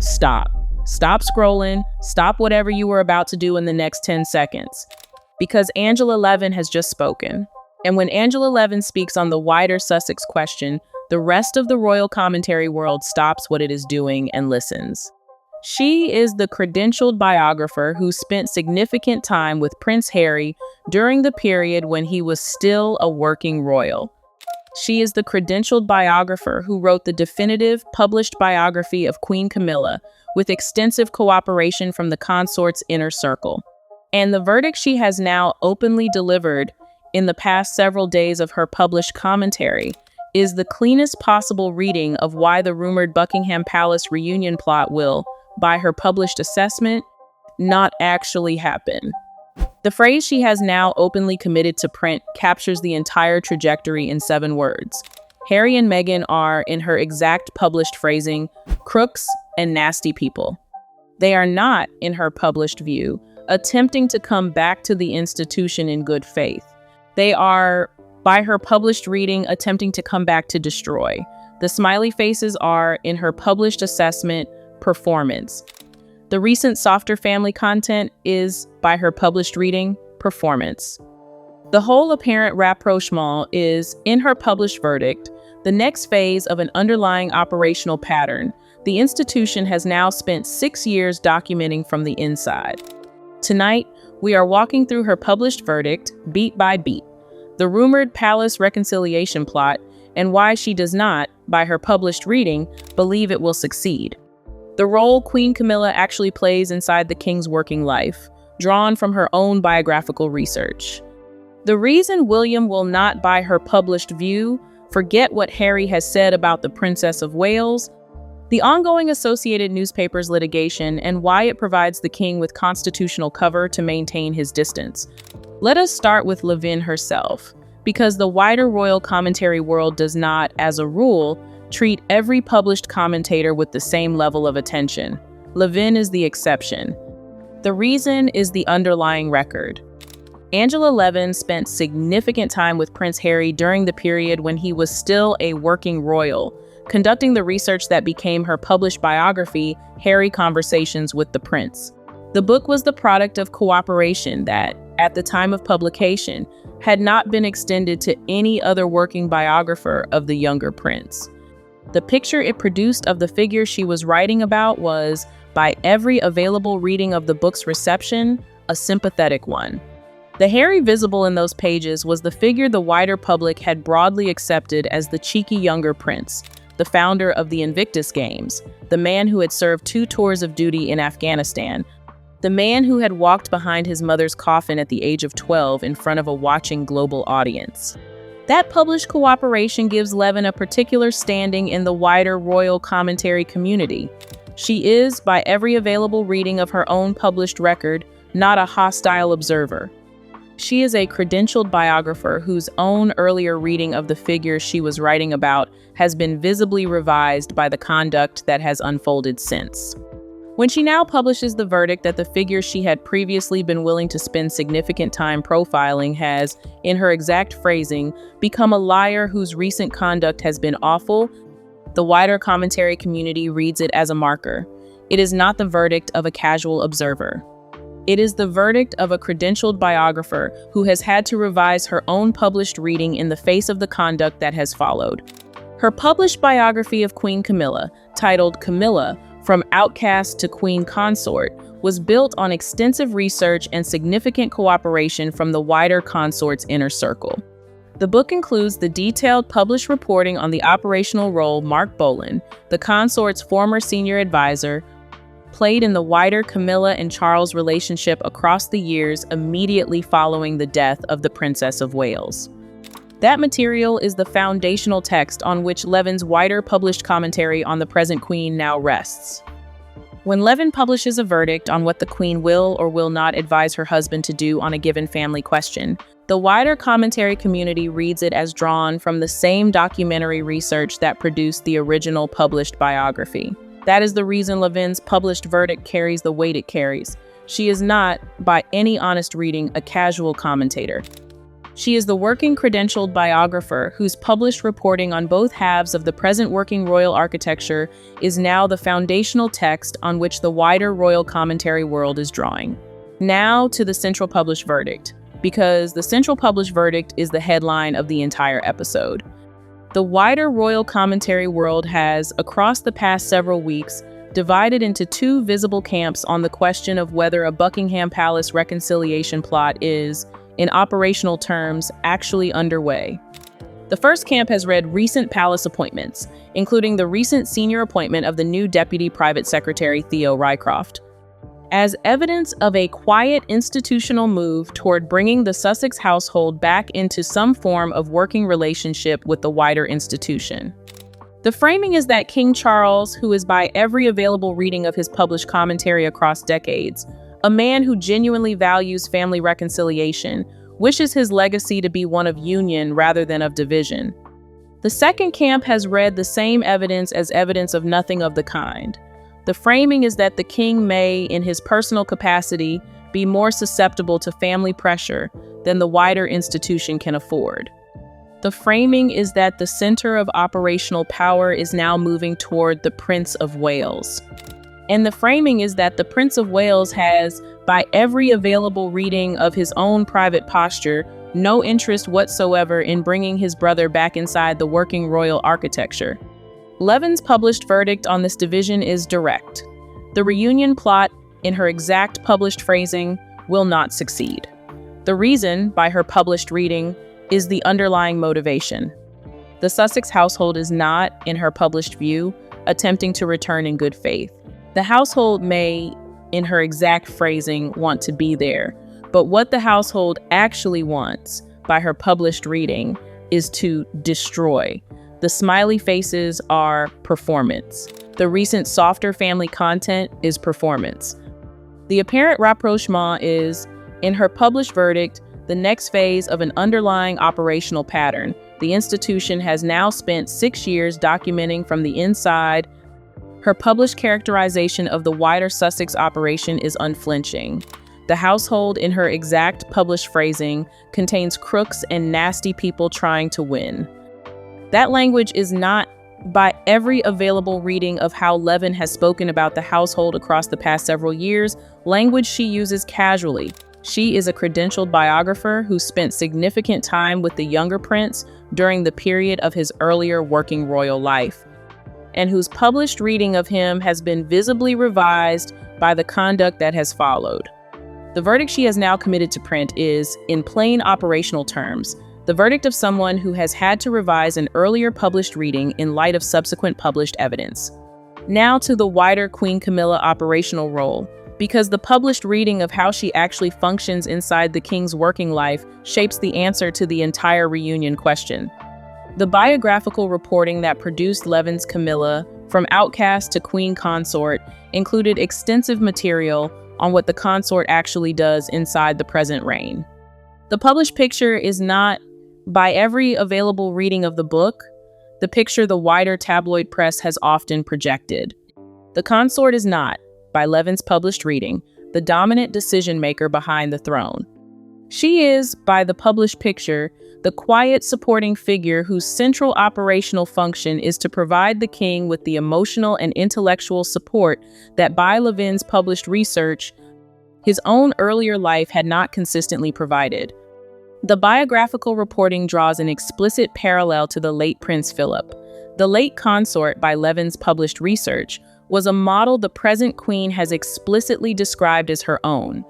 Stop. Stop scrolling. Stop whatever you were about to do in the next 10 seconds. Because Angela Levin has just spoken. And when Angela Levin speaks on the wider Sussex question, the rest of the royal commentary world stops what it is doing and listens. She is the credentialed biographer who spent significant time with Prince Harry during the period when he was still a working royal. She is the credentialed biographer who wrote the definitive published biography of Queen Camilla with extensive cooperation from the consort's inner circle. And the verdict she has now openly delivered in the past several days of her published commentary is the cleanest possible reading of why the rumored Buckingham Palace reunion plot will, by her published assessment, not actually happen. The phrase she has now openly committed to print captures the entire trajectory in 7 words. Harry and Meghan are, in her exact published phrasing, crooks and nasty people. They are not, in her published view, attempting to come back to the institution in good faith. They are, by her published reading, attempting to come back to destroy. The smiley faces are, in her published assessment, performance. The recent softer family content is, by her published reading, performance. The whole apparent rapprochement is, in her published verdict, the next phase of an underlying operational pattern the institution has now spent 6 years documenting from the inside. Tonight, we are walking through her published verdict, beat by beat, the rumored palace reconciliation plot, and why she does not, by her published reading, believe it will succeed. The role Queen Camilla actually plays inside the king's working life, drawn from her own biographical research. The reason William will not, by her published view, forget what Harry has said about the Princess of Wales, the ongoing Associated Newspapers litigation, and why it provides the king with constitutional cover to maintain his distance. Let us start with Levin herself, because the wider royal commentary world does not, as a rule, treat every published commentator with the same level of attention. Levin is the exception. The reason is the underlying record. Angela Levin spent significant time with Prince Harry during the period when he was still a working royal, conducting the research that became her published biography, Harry Conversations with the Prince. The book was the product of cooperation that, at the time of publication, had not been extended to any other working biographer of the younger prince. The picture it produced of the figure she was writing about was, by every available reading of the book's reception, a sympathetic one. The Harry visible in those pages was the figure the wider public had broadly accepted as the cheeky younger prince, the founder of the Invictus Games, the man who had served 2 tours of duty in Afghanistan, the man who had walked behind his mother's coffin at the age of 12 in front of a watching global audience. That published cooperation gives Levin a particular standing in the wider royal commentary community. She is, by every available reading of her own published record, not a hostile observer. She is a credentialed biographer whose own earlier reading of the figure she was writing about has been visibly revised by the conduct that has unfolded since. When she now publishes the verdict that the figure she had previously been willing to spend significant time profiling has, in her exact phrasing, become a liar whose recent conduct has been awful, the wider commentary community reads it as a marker. It is not the verdict of a casual observer. It is the verdict of a credentialed biographer who has had to revise her own published reading in the face of the conduct that has followed. Her published biography of Queen Camilla, titled Camilla, From Outcast to Queen Consort, was built on extensive research and significant cooperation from the wider consort's inner circle. The book includes the detailed published reporting on the operational role Mark Boland, the consort's former senior advisor, played in the wider Camilla and Charles relationship across the years immediately following the death of the Princess of Wales. That material is the foundational text on which Levin's wider published commentary on the present Queen now rests. When Levin publishes a verdict on what the Queen will or will not advise her husband to do on a given family question, the wider commentary community reads it as drawn from the same documentary research that produced the original published biography. That is the reason Levin's published verdict carries the weight it carries. She is not, by any honest reading, a casual commentator. She is the working credentialed biographer whose published reporting on both halves of the present working royal architecture is now the foundational text on which the wider royal commentary world is drawing. Now to the central published verdict, because the central published verdict is the headline of the entire episode. The wider royal commentary world has, across the past several weeks, divided into two visible camps on the question of whether a Buckingham Palace reconciliation plot is, in operational terms, actually underway. The first camp has read recent palace appointments, including the recent senior appointment of the new Deputy Private Secretary Theo Rycroft, as evidence of a quiet institutional move toward bringing the Sussex household back into some form of working relationship with the wider institution. The framing is that King Charles, who is by every available reading of his published commentary across decades, a man who genuinely values family reconciliation, wishes his legacy to be one of union rather than of division. The second camp has read the same evidence as evidence of nothing of the kind. The framing is that the king may, in his personal capacity, be more susceptible to family pressure than the wider institution can afford. The framing is that the center of operational power is now moving toward the Prince of Wales. And the framing is that the Prince of Wales has, by every available reading of his own private posture, no interest whatsoever in bringing his brother back inside the working royal architecture. Levin's published verdict on this division is direct. The reunion plot, in her exact published phrasing, will not succeed. The reason, by her published reading, is the underlying motivation. The Sussex household is not, in her published view, attempting to return in good faith. The household may, in her exact phrasing, want to be there, but what the household actually wants, by her published reading, is to destroy. The smiley faces are performance. The recent softer family content is performance. The apparent rapprochement is, in her published verdict, the next phase of an underlying operational pattern. The institution has now spent 6 years documenting from the inside. Her published characterization of the wider Sussex operation is unflinching. The household, in her exact published phrasing, contains crooks and nasty people trying to win. That language is not, by every available reading of how Levin has spoken about the household across the past several years, language she uses casually. She is a credentialed biographer who spent significant time with the younger prince during the period of his earlier working royal life, and whose published reading of him has been visibly revised by the conduct that has followed. The verdict she has now committed to print is, in plain operational terms, the verdict of someone who has had to revise an earlier published reading in light of subsequent published evidence. Now to the wider Queen Camilla operational role, because the published reading of how she actually functions inside the king's working life shapes the answer to the entire reunion question. The biographical reporting that produced Levin's Camilla, from outcast to queen consort, included extensive material on what the consort actually does inside the present reign. The published picture is not, by every available reading of the book, the picture the wider tabloid press has often projected. The consort is not, by Levin's published reading, the dominant decision-maker behind the throne. She is, by the published picture, the quiet supporting figure whose central operational function is to provide the king with the emotional and intellectual support that, by Levin's published research, his own earlier life had not consistently provided. The biographical reporting draws an explicit parallel to the late Prince Philip. The late consort, by Levin's published research, was a model the present queen has explicitly described as her own.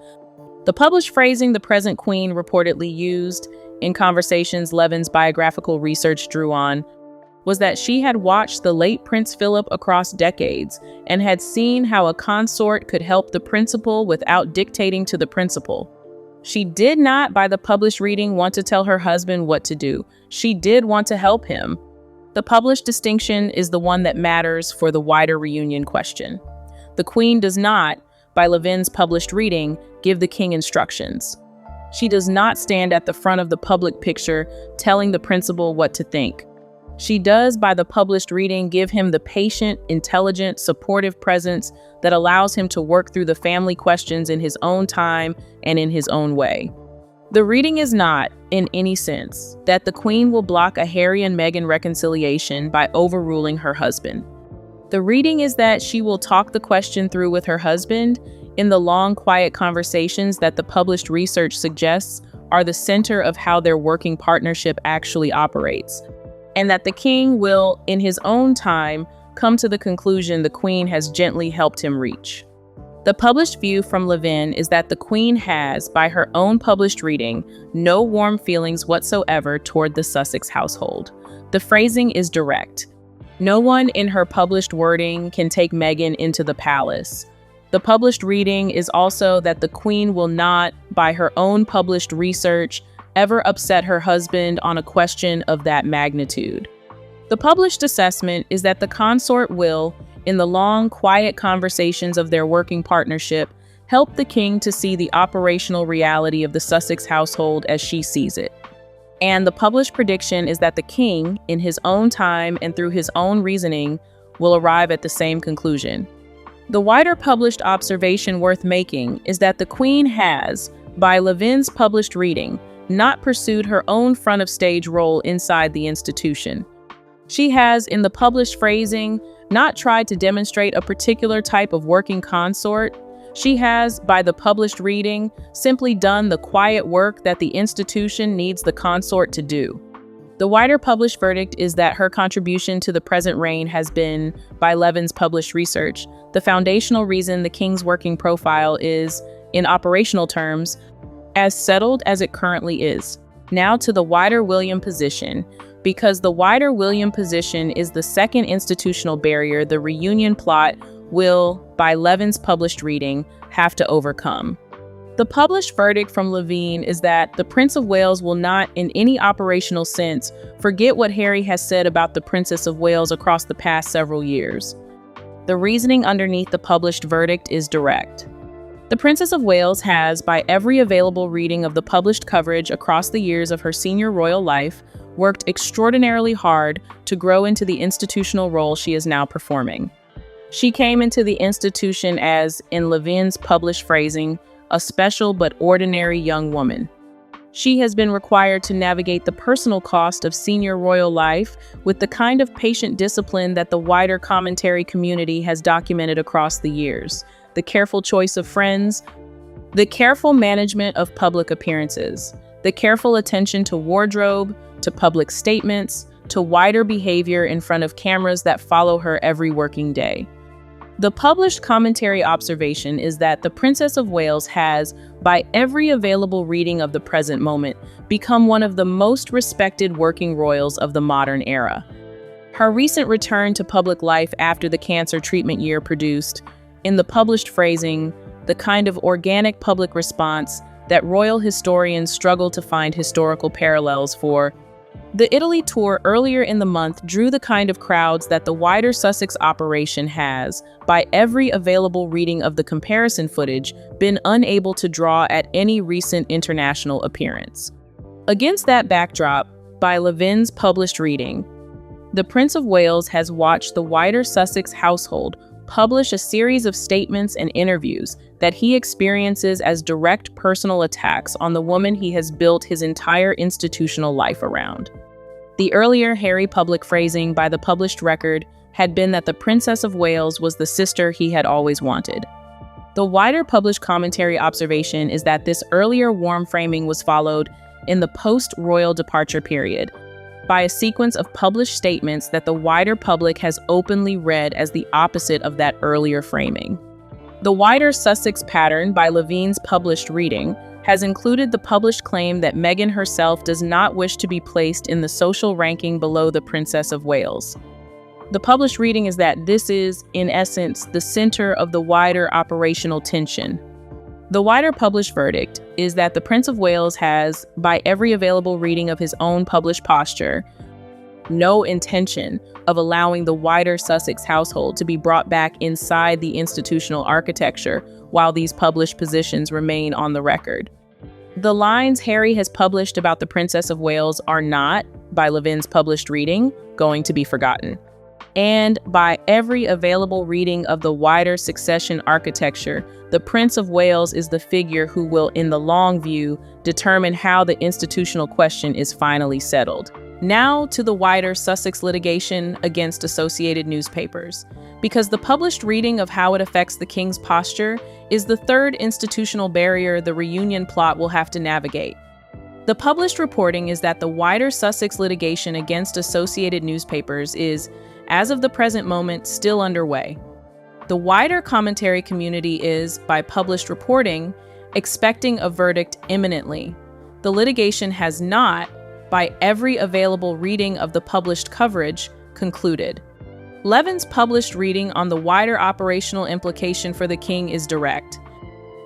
The published phrasing the present queen reportedly used in conversations Levin's biographical research drew on was that she had watched the late Prince Philip across decades and had seen how a consort could help the principal without dictating to the principal. She did not, by the published reading, want to tell her husband what to do. She did want to help him. The published distinction is the one that matters for the wider reunion question. The queen does not, by Levin's published reading, give the king instructions. She does not stand at the front of the public picture telling the principal what to think. She does, by the published reading, give him the patient, intelligent, supportive presence that allows him to work through the family questions in his own time and in his own way. The reading is not, in any sense, that the Queen will block a Harry and Meghan reconciliation by overruling her husband. The reading is that she will talk the question through with her husband in the long, quiet conversations that the published research suggests are the center of how their working partnership actually operates, and that the King will, in his own time, come to the conclusion the Queen has gently helped him reach. The published view from Levin is that the Queen has, by her own published reading, no warm feelings whatsoever toward the Sussex household. The phrasing is direct. No one in her published wording can take Meghan into the palace. The published reading is also that the Queen will not, by her own published research, ever upset her husband on a question of that magnitude. The published assessment is that the consort will, in the long, quiet conversations of their working partnership, help the King to see the operational reality of the Sussex household as she sees it. And the published prediction is that the King, in his own time and through his own reasoning, will arrive at the same conclusion. The wider published observation worth making is that the Queen has, by Levin's published reading, not pursued her own front-of-stage role inside the institution. She has, in the published phrasing, not tried to demonstrate a particular type of working consort. She has, by the published reading, simply done the quiet work that the institution needs the consort to do. The wider published verdict is that her contribution to the present reign has been, by Levin's published research, the foundational reason the King's working profile is, in operational terms, as settled as it currently is. Now to the wider William position, because the wider William position is the second institutional barrier the reunion plot will, by Levin's published reading, have to overcome. The published verdict from Levin is that the Prince of Wales will not, in any operational sense, forget what Harry has said about the Princess of Wales across the past several years. The reasoning underneath the published verdict is direct. The Princess of Wales has, by every available reading of the published coverage across the years of her senior royal life, worked extraordinarily hard to grow into the institutional role she is now performing. She came into the institution as, in Levin's published phrasing, a special but ordinary young woman. She has been required to navigate the personal cost of senior royal life with the kind of patient discipline that the wider commentary community has documented across the years, the careful choice of friends, the careful management of public appearances, the careful attention to wardrobe, to public statements, to wider behavior in front of cameras that follow her every working day. The published commentary observation is that the Princess of Wales has, by every available reading of the present moment, become one of the most respected working royals of the modern era. Her recent return to public life after the cancer treatment year produced, in the published phrasing, the kind of organic public response that royal historians struggle to find historical parallels for. The Italy tour earlier in the month drew the kind of crowds that the wider Sussex operation has, by every available reading of the comparison footage, been unable to draw at any recent international appearance. Against that backdrop, by Levin's published reading, the Prince of Wales has watched the wider Sussex household publish a series of statements and interviews that he experiences as direct personal attacks on the woman he has built his entire institutional life around. The earlier Harry public phrasing by the published record had been that the Princess of Wales was the sister he had always wanted. The wider published commentary observation is that this earlier warm framing was followed, in the post-royal departure period, by a sequence of published statements that the wider public has openly read as the opposite of that earlier framing. The wider Sussex pattern by Levin's published reading has included the published claim that Meghan herself does not wish to be placed in the social ranking below the Princess of Wales. The published reading is that this is, in essence, the center of the wider operational tension. The wider published verdict is that the Prince of Wales has, by every available reading of his own published posture, no intention of allowing the wider Sussex household to be brought back inside the institutional architecture while these published positions remain on the record. The lines Harry has published about the Princess of Wales are not, by Levin's published reading, going to be forgotten. and by every available reading of the wider succession architecture, the Prince of Wales is the figure who will, in the long view, determine how the institutional question is finally settled. Now to the wider Sussex litigation against associated newspapers, because the published reading of how it affects the king's posture is the third institutional barrier the reunion plot will have to navigate. The published reporting is that the wider Sussex litigation against associated newspapers is, as of the present moment, still underway. The wider commentary community is, by published reporting, expecting a verdict imminently. The litigation has not, by every available reading of the published coverage, concluded. Levin's published reading on the wider operational implication for the king is direct.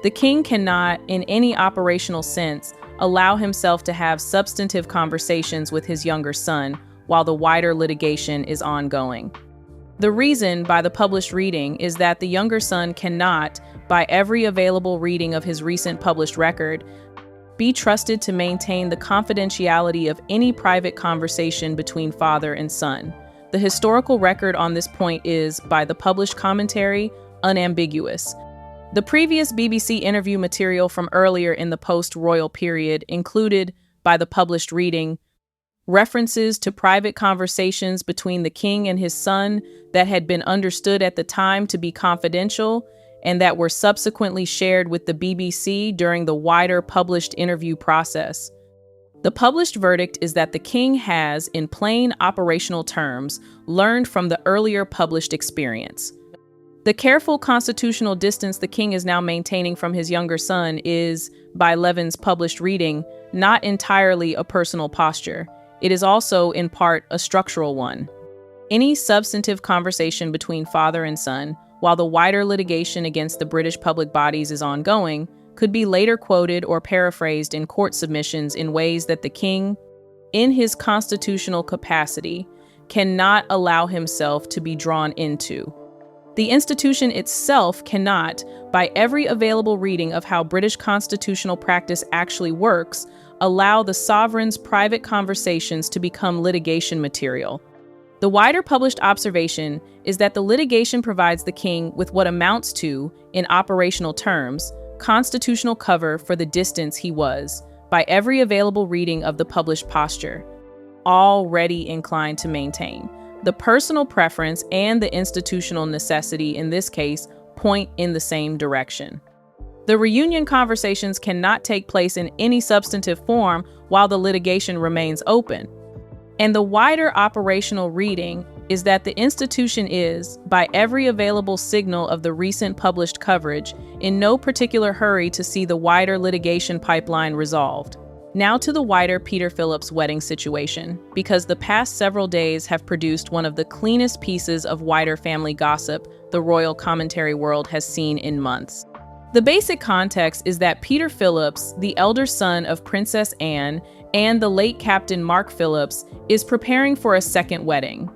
The king cannot, in any operational sense, allow himself to have substantive conversations with his younger son while the wider litigation is ongoing. The reason, by the published reading, is that the younger son cannot, by every available reading of his recent published record, be trusted to maintain the confidentiality of any private conversation between father and son. The historical record on this point is, by the published commentary, unambiguous. The previous BBC interview material from earlier in the post-royal period included, by the published reading, references to private conversations between the king and his son that had been understood at the time to be confidential and that were subsequently shared with the BBC during the wider published interview process. The published verdict is that the king has, in plain operational terms, learned from the earlier published experience. The careful constitutional distance the king is now maintaining from his younger son is, by Levin's published reading, not entirely a personal posture. It is also, in part, a structural one. Any substantive conversation between father and son, while the wider litigation against the British public bodies is ongoing, could be later quoted or paraphrased in court submissions in ways that the king, in his constitutional capacity, cannot allow himself to be drawn into. The institution itself cannot, by every available reading of how British constitutional practice actually works, allow the sovereign's private conversations to become litigation material. The wider published observation is that the litigation provides the king with what amounts to, in operational terms, constitutional cover for the distance he was, by every available reading of the published posture, already inclined to maintain. The personal preference and the institutional necessity in this case point in the same direction. The reunion conversations cannot take place in any substantive form while the litigation remains open. And the wider operational reading is that the institution is, by every available signal of the recent published coverage, in no particular hurry to see the wider litigation pipeline resolved. Now to the wider Peter Phillips wedding situation, because the past several days have produced one of the cleanest pieces of wider family gossip the royal commentary world has seen in months. The basic context is that Peter Phillips, the elder son of Princess Anne and the late Captain Mark Phillips, is preparing for a second wedding.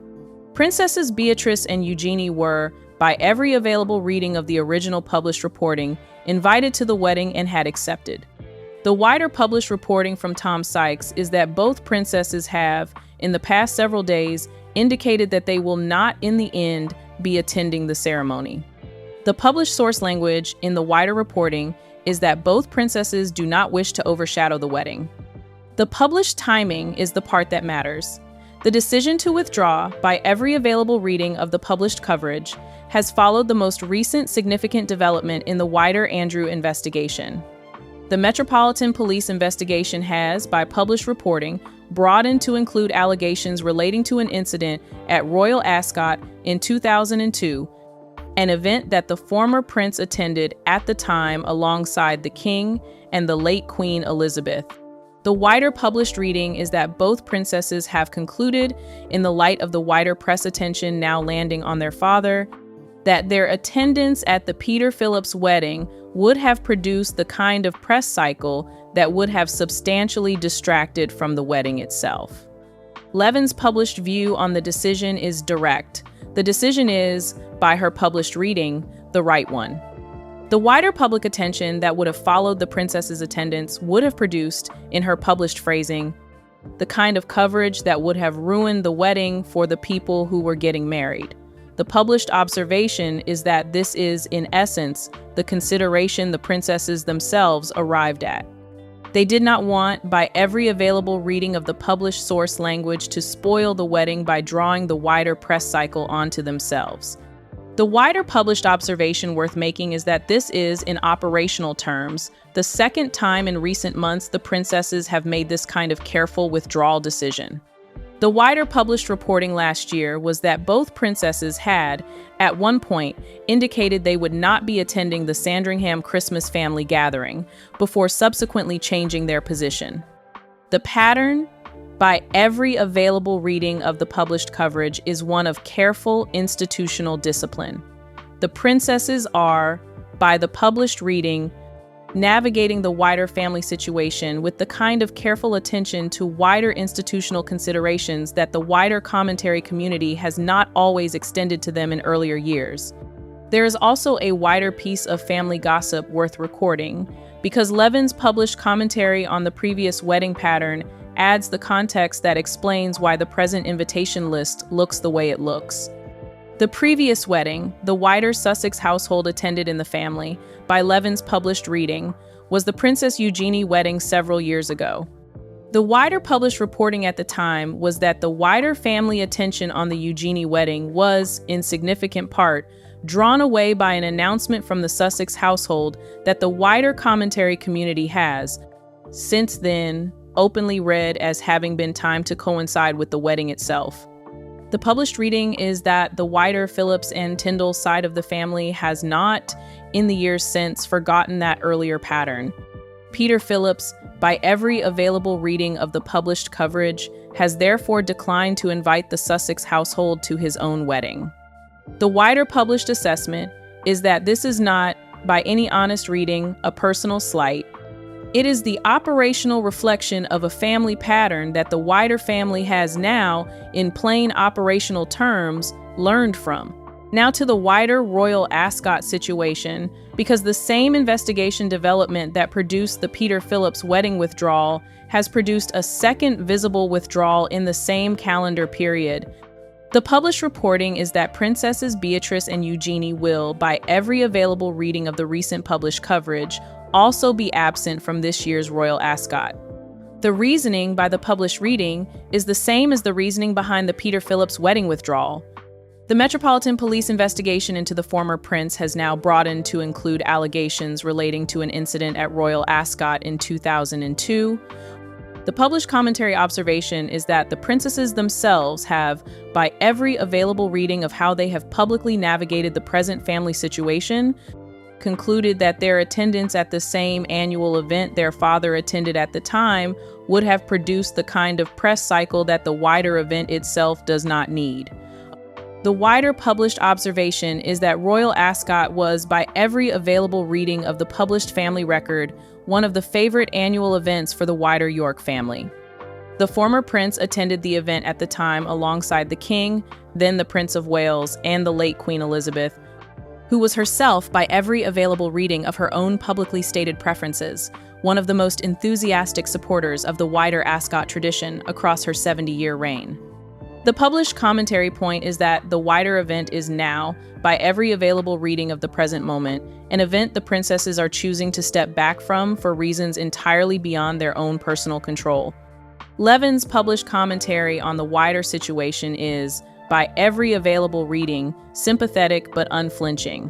Princesses Beatrice and Eugenie were, by every available reading of the original published reporting, invited to the wedding and had accepted. The wider published reporting from Tom Sykes is that both princesses have, in the past several days, indicated that they will not, in the end, be attending the ceremony. The published source language in the wider reporting is that both princesses do not wish to overshadow the wedding. The published timing is the part that matters. The decision to withdraw, by every available reading of the published coverage, has followed the most recent significant development in the wider Andrew investigation. The Metropolitan Police investigation has, by published reporting, broadened to include allegations relating to an incident at Royal Ascot in 2002, an event that the former prince attended at the time alongside the king and the late Queen Elizabeth. The wider published reading is that both princesses have concluded, in the light of the wider press attention now landing on their father, that their attendance at the Peter Phillips wedding would have produced the kind of press cycle that would have substantially distracted from the wedding itself. Levin's published view on the decision is direct. The decision is, by her published reading, the right one. The wider public attention that would have followed the princess's attendance would have produced, in her published phrasing, the kind of coverage that would have ruined the wedding for the people who were getting married. The published observation is that this is, in essence, the consideration the princesses themselves arrived at. They did not want, by every available reading of the published source language, to spoil the wedding by drawing the wider press cycle onto themselves. The wider published observation worth making is that this is, in operational terms, the second time in recent months the princesses have made this kind of careful withdrawal decision. The wider published reporting last year was that both princesses had, at one point, indicated they would not be attending the Sandringham Christmas family gathering, before subsequently changing their position. The pattern, by every available reading of the published coverage, is one of careful institutional discipline. The princesses are, by the published reading, navigating the wider family situation with the kind of careful attention to wider institutional considerations that the wider commentary community has not always extended to them in earlier years. There is also a wider piece of family gossip worth recording, because Levin's published commentary on the previous wedding pattern adds the context that explains why the present invitation list looks the way it looks. The previous wedding, the wider Sussex household attended in the family, by Levin's published reading, was the Princess Eugenie wedding several years ago. The wider published reporting at the time was that the wider family attention on the Eugenie wedding was, in significant part, drawn away by an announcement from the Sussex household that the wider commentary community has, since then, openly read as having been timed to coincide with the wedding itself. The published reading is that the wider Phillips and Tyndall side of the family has not, in the years since, forgotten that earlier pattern. Peter Phillips, by every available reading of the published coverage, has therefore declined to invite the Sussex household to his own wedding. The wider published assessment is that this is not, by any honest reading, a personal slight. It is the operational reflection of a family pattern that the wider family has now, in plain operational terms, learned from. Now to the wider royal Ascot situation, because the same investigation development that produced the Peter Phillips wedding withdrawal has produced a second visible withdrawal in the same calendar period. The published reporting is that Princesses Beatrice and Eugenie will, by every available reading of the recent published coverage, also be absent from this year's Royal Ascot. The reasoning by the published reading is the same as the reasoning behind the Peter Phillips wedding withdrawal. The Metropolitan Police investigation into the former prince has now broadened to include allegations relating to an incident at Royal Ascot in 2002. The published commentary observation is that the princesses themselves have, by every available reading of how they have publicly navigated the present family situation, concluded that their attendance at the same annual event their father attended at the time would have produced the kind of press cycle that the wider event itself does not need. The wider published observation is that Royal Ascot was, by every available reading of the published family record, one of the favorite annual events for the wider York family. The former prince attended the event at the time alongside the king, then the Prince of Wales, and the late Queen Elizabeth, who was herself, by every available reading of her own publicly stated preferences, one of the most enthusiastic supporters of the wider Ascot tradition across her 70-year reign. The published commentary point is that the wider event is now, by every available reading of the present moment, an event the princesses are choosing to step back from for reasons entirely beyond their own personal control. Levin's published commentary on the wider situation is, by every available reading, sympathetic but unflinching.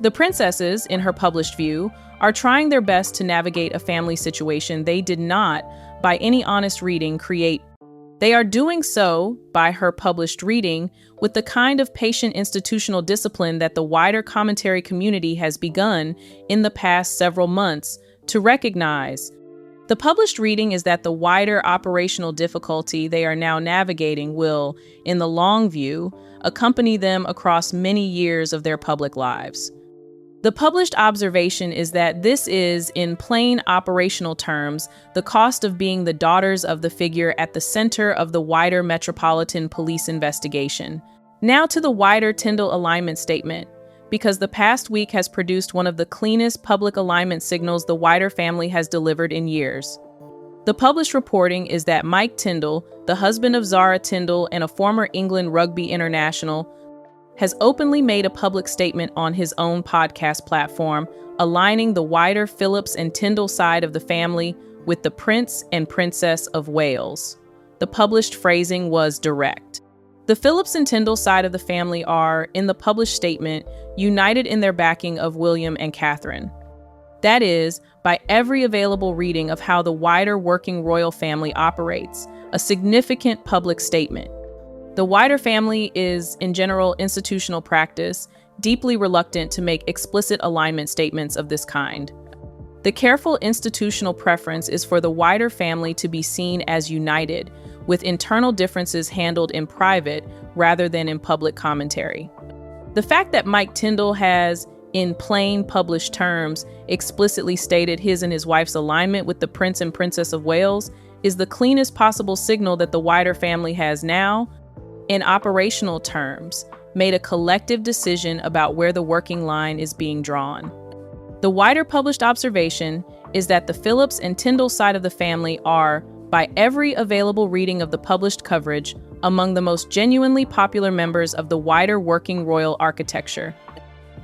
The princesses, in her published view, are trying their best to navigate a family situation they did not, by any honest reading, create. They are doing so, by her published reading, with the kind of patient institutional discipline that the wider commentary community has begun, in the past several months, to recognize. The published reading is that the wider operational difficulty they are now navigating will, in the long view, accompany them across many years of their public lives. The published observation is that this is, in plain operational terms, the cost of being the daughters of the figure at the center of the wider Metropolitan Police investigation. Now to the wider Tyndall alignment statement, because the past week has produced one of the cleanest public alignment signals the wider family has delivered in years. The The published reporting is that Mike Tindall, the husband of Zara Tindall and a former England rugby international, has openly made a public statement on his own podcast platform, aligning the wider Phillips and Tindall side of the family with the Prince and Princess of Wales. The published phrasing was direct. The Phillips and Tindall side of the family are, in the published statement, united in their backing of William and Catherine. That is, by every available reading of how the wider working royal family operates, a significant public statement. The wider family is, in general institutional practice, deeply reluctant to make explicit alignment statements of this kind. The careful institutional preference is for the wider family to be seen as united, with internal differences handled in private rather than in public commentary. The fact that Mike Tindall has, in plain published terms, explicitly stated his and his wife's alignment with the Prince and Princess of Wales is the cleanest possible signal that the wider family has now, in operational terms, made a collective decision about where the working line is being drawn. The wider published observation is that the Phillips and Tindall side of the family are, by every available reading of the published coverage, among the most genuinely popular members of the wider working royal architecture.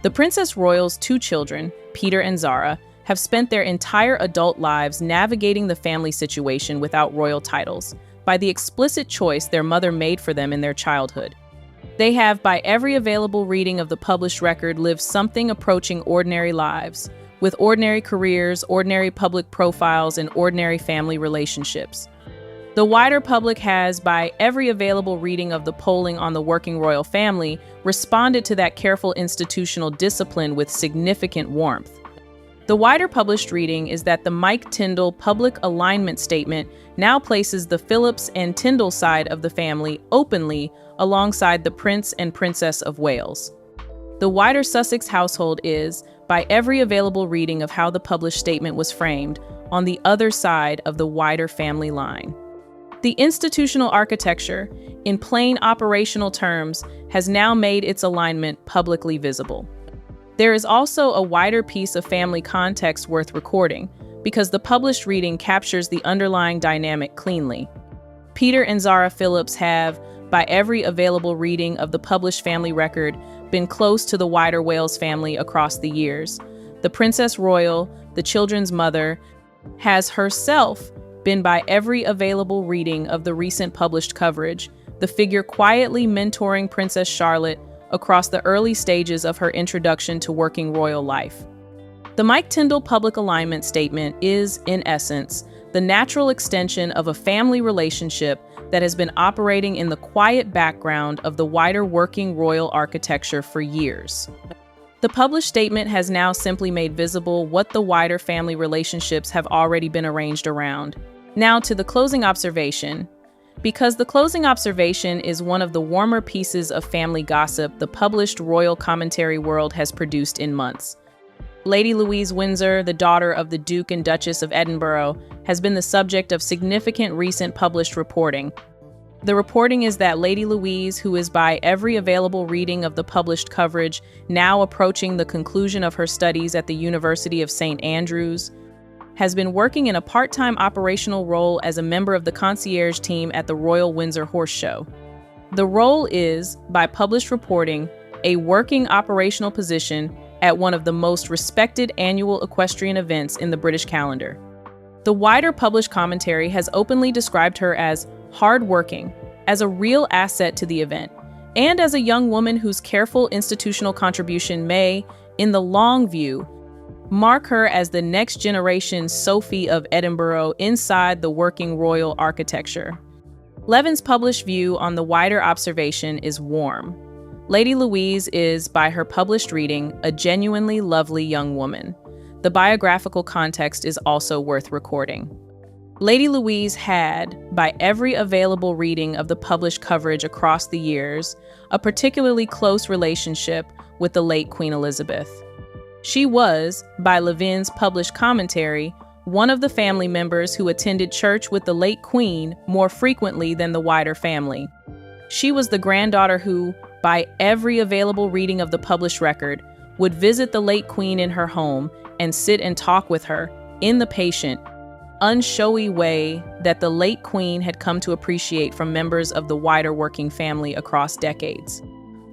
The Princess Royal's two children, Peter and Zara, have spent their entire adult lives navigating the family situation without royal titles, by the explicit choice their mother made for them in their childhood. They have, by every available reading of the published record, lived something approaching ordinary lives, with ordinary careers, ordinary public profiles, and ordinary family relationships. The wider public has, by every available reading of the polling on the working royal family, responded to that careful institutional discipline with significant warmth. The wider published reading is that the Mike Tindall public alignment statement now places the Phillips and Tindall side of the family openly alongside the Prince and Princess of Wales. The wider Sussex household is, by every available reading of how the published statement was framed, on the other side of the wider family line. The institutional architecture, in plain operational terms, has now made its alignment publicly visible. There is also a wider piece of family context worth recording, because the published reading captures the underlying dynamic cleanly. Peter and Zara Phillips have, by every available reading of the published family record, been close to the wider Wales family across the years. The Princess Royal, the children's mother, has herself been, by every available reading of the recent published coverage, the figure quietly mentoring Princess Charlotte across the early stages of her introduction to working royal life. The Mike Tindall public alignment statement is, in essence, the natural extension of a family relationship that has been operating in the quiet background of the wider working royal architecture for years. The published statement has now simply made visible what the wider family relationships have already been arranged around. Now to the closing observation. Because the closing observation is one of the warmer pieces of family gossip the published royal commentary world has produced in months. Lady Louise Windsor, the daughter of the Duke and Duchess of Edinburgh, has been the subject of significant recent published reporting. The reporting is that Lady Louise, who is, by every available reading of the published coverage, now approaching the conclusion of her studies at the University of St. Andrews, has been working in a part-time operational role as a member of the concierge team at the Royal Windsor Horse Show. The role is, by published reporting, a working operational position at one of the most respected annual equestrian events in the British calendar. The wider published commentary has openly described her as hard-working, as a real asset to the event, and as a young woman whose careful institutional contribution may, in the long view, mark her as the next generation Sophie of Edinburgh inside the working royal architecture. Levin's published view on the wider observation is warm. Lady Louise is, by her published reading, a genuinely lovely young woman. The biographical context is also worth recording. Lady Louise had, by every available reading of the published coverage across the years, a particularly close relationship with the late Queen Elizabeth. She was, by Levin's published commentary, one of the family members who attended church with the late Queen more frequently than the wider family. She was the granddaughter who, by every available reading of the published record, would visit the late Queen in her home and sit and talk with her, in the patient, unshowy way that the late Queen had come to appreciate from members of the wider working family across decades.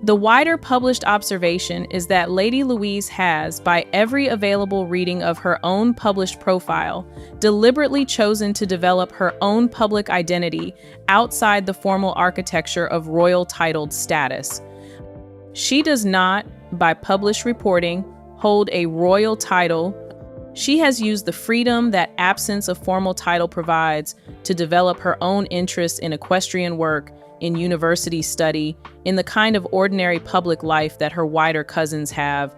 The wider published observation is that Lady Louise has, by every available reading of her own published profile, deliberately chosen to develop her own public identity outside the formal architecture of royal titled status. She does not, by published reporting, hold a royal title. She has used the freedom that absence of formal title provides to develop her own interests in equestrian work, in university study, in the kind of ordinary public life that her wider cousins have,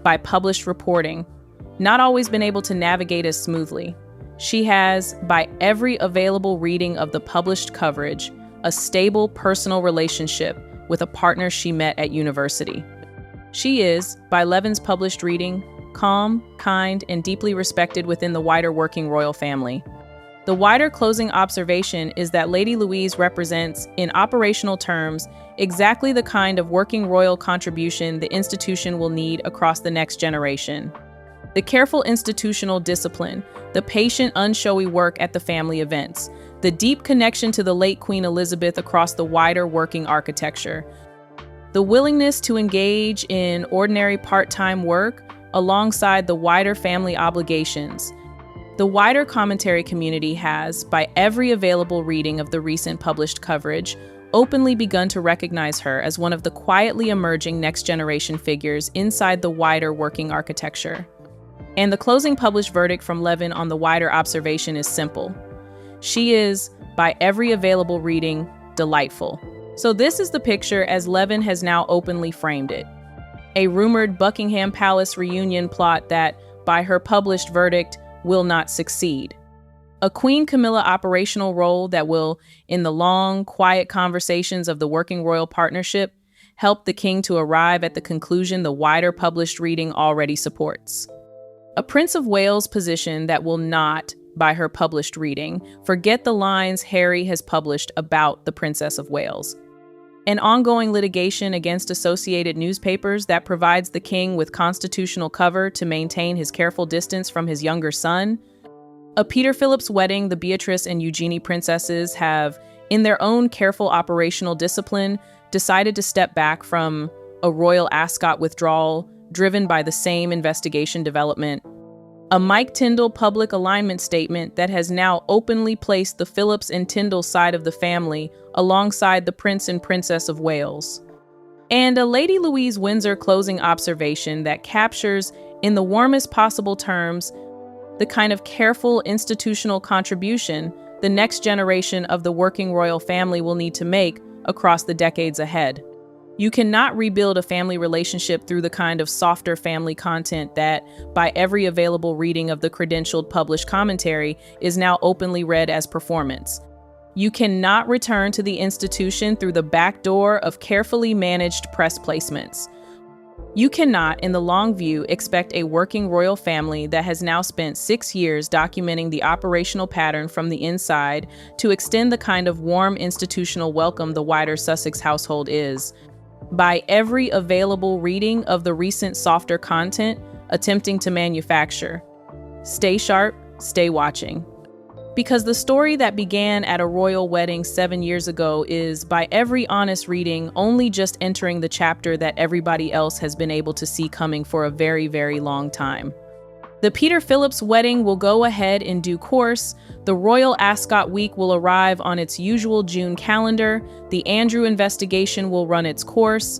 by published reporting, not always been able to navigate as smoothly. She has, by every available reading of the published coverage, a stable personal relationship with a partner she met at university. She is, by Levin's published reading, calm, kind, and deeply respected within the wider working royal family. The wider closing observation is that Lady Louise represents, in operational terms, exactly the kind of working royal contribution the institution will need across the next generation. The careful institutional discipline, the patient, unshowy work at the family events, the deep connection to the late Queen Elizabeth across the wider working architecture, the willingness to engage in ordinary part-time work alongside the wider family obligations. The wider commentary community has, by every available reading of the recent published coverage, openly begun to recognize her as one of the quietly emerging next-generation figures inside the wider working architecture. And the closing published verdict from Levin on the wider observation is simple. She is, by every available reading, delightful. So this is the picture as Levin has now openly framed it. A rumored Buckingham Palace reunion plot that, by her published verdict, will not succeed. A Queen Camilla operational role that will, in the long, quiet conversations of the working royal partnership, help the king to arrive at the conclusion the wider published reading already supports. A Prince of Wales position that will not, by her published reading, forget the lines Harry has published about the Princess of Wales. An ongoing litigation against associated newspapers that provides the king with constitutional cover to maintain his careful distance from his younger son. A Peter Phillips wedding the Beatrice and Eugenie princesses have, in their own careful operational discipline, decided to step back from a royal ascot withdrawal driven by the same investigation development. A Mike Tyndall public alignment statement that has now openly placed the Phillips and Tyndall side of the family alongside the Prince and Princess of Wales. And a Lady Louise Windsor closing observation that captures, in the warmest possible terms, the kind of careful institutional contribution the next generation of the working royal family will need to make across the decades ahead. You cannot rebuild a family relationship through the kind of softer family content that, by every available reading of the credentialed published commentary, is now openly read as performance. You cannot return to the institution through the back door of carefully managed press placements. You cannot, in the long view, expect a working royal family that has now spent 6 years documenting the operational pattern from the inside to extend the kind of warm institutional welcome the wider Sussex household is, by every available reading of the recent softer content attempting to manufacture. Stay sharp, stay watching. Because the story that began at a royal wedding 7 years ago is, by every honest reading, only just entering the chapter that everybody else has been able to see coming for a very, very long time. The Peter Phillips wedding will go ahead in due course. The Royal Ascot Week will arrive on its usual June calendar. The Andrew investigation will run its course.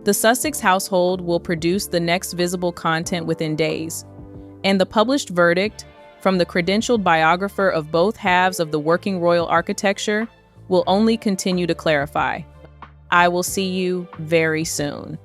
The Sussex household will produce the next visible content within days. And the published verdict, from the credentialed biographer of both halves of the working royal architecture, will only continue to clarify. I will see you very soon.